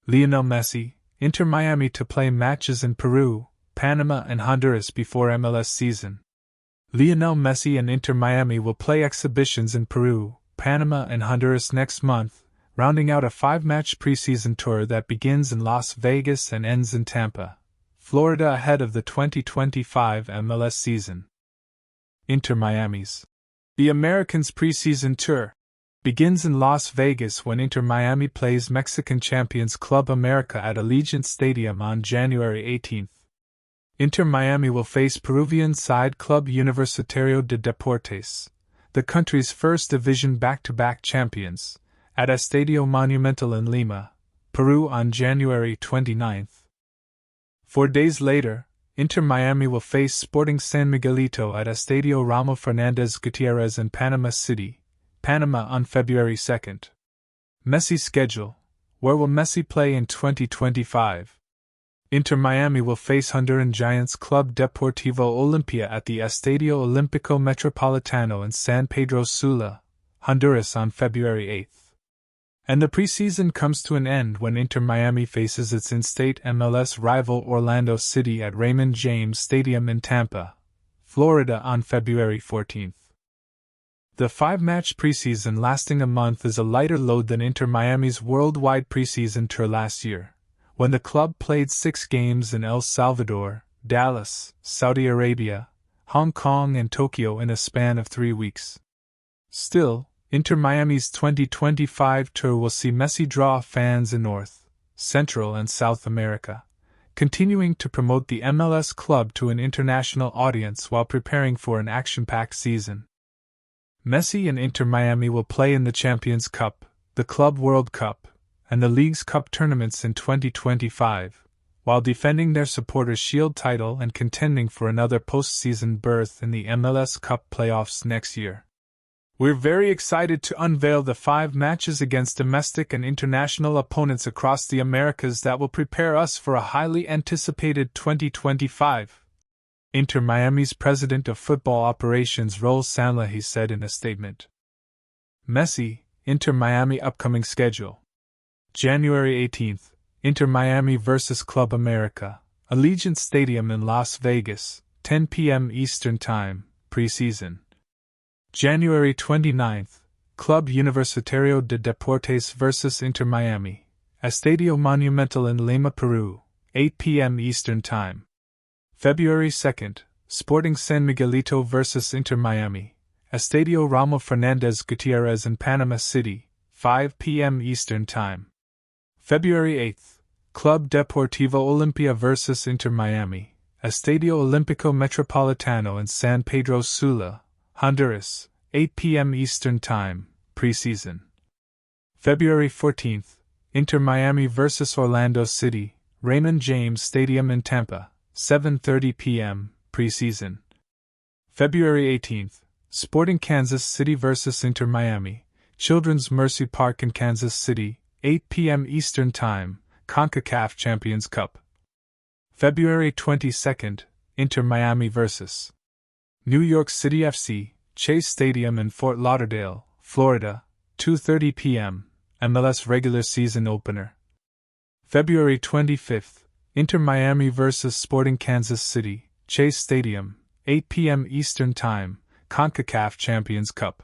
Lionel Messi, Inter Miami to play matches in Peru, Panama and Honduras before MLS season. Lionel Messi and Inter Miami will play exhibitions in Peru, Panama and Honduras next month, rounding out a 5-match preseason tour that begins in Las Vegas and ends in Tampa, Florida ahead of the 2025 MLS season. Inter Miami's The Americans Preseason Tour begins in Las Vegas when Inter Miami plays Mexican champions Club America at Allegiant Stadium on January 18. Inter Miami will face Peruvian side Club Universitario de Deportes, the country's first division back-to-back champions, at Estadio Monumental in Lima, Peru on January 29. 4 days later, Inter Miami will face Sporting San Miguelito at Estadio Rommel Ferna Gutierrez in Panama City, Panama on February 2. Messi's schedule. Where will Messi play in 2025? Inter Miami will face Honduran giants Club Deportivo Olimpia at the Estadio Olímpico Metropolitano in San Pedro Sula, Honduras on February 8. And the preseason comes to an end when Inter Miami faces its in-state MLS rival Orlando City at Raymond James Stadium in Tampa, Florida on February 14. The 5-match preseason lasting a month is a lighter load than Inter Miami's worldwide preseason tour last year, when the club played 6 games in El Salvador, Dallas, Saudi Arabia, Hong Kong and Tokyo in a span of 3 weeks. Still, Inter Miami's 2025 tour will see Messi draw fans in North, Central and South America, continuing to promote the MLS club to an international audience while preparing for an action-packed season. Messi and Inter Miami will play in the Champions Cup, the Club World Cup, and the Leagues Cup tournaments in 2025, while defending their Supporters' Shield title and contending for another postseason berth in the MLS Cup playoffs next year. We're very excited to unveil the 5 matches against domestic and international opponents across the Americas that will prepare us for a highly anticipated 2025. Inter Miami's president of football operations Raul Sanllehi said in a statement. Messi, Inter Miami upcoming schedule. January 18th, Inter Miami vs. Club America, Allegiant Stadium in Las Vegas, 10 p.m. Eastern Time, preseason. January 29th, Club Universitario de Deportes vs. Inter Miami, Estadio Monumental in Lima, Peru, 8 p.m. Eastern Time. February 2nd, Sporting San Miguelito vs. Inter Miami, Estadio Rommel Ferna Gutierrez in Panama City, 5 p.m. Eastern Time. February 8th, Club Deportivo Olimpia vs. Inter Miami, Estadio Olímpico Metropolitano in San Pedro Sula, Honduras, 8 p.m. Eastern Time, preseason. February 14th, Inter Miami vs. Orlando City, Raymond James Stadium in Tampa, 7:30 p.m., preseason. February 18th, Sporting Kansas City vs. Inter Miami, Children's Mercy Park in Kansas City, 8 p.m. Eastern Time, CONCACAF Champions Cup. February 22nd, Inter Miami vs. New York City FC, Chase Stadium in Fort Lauderdale, Florida, 2:30 p.m., MLS regular season opener. February 25th, Inter Miami vs. Sporting Kansas City, Chase Stadium, 8 p.m. Eastern Time, CONCACAF Champions Cup.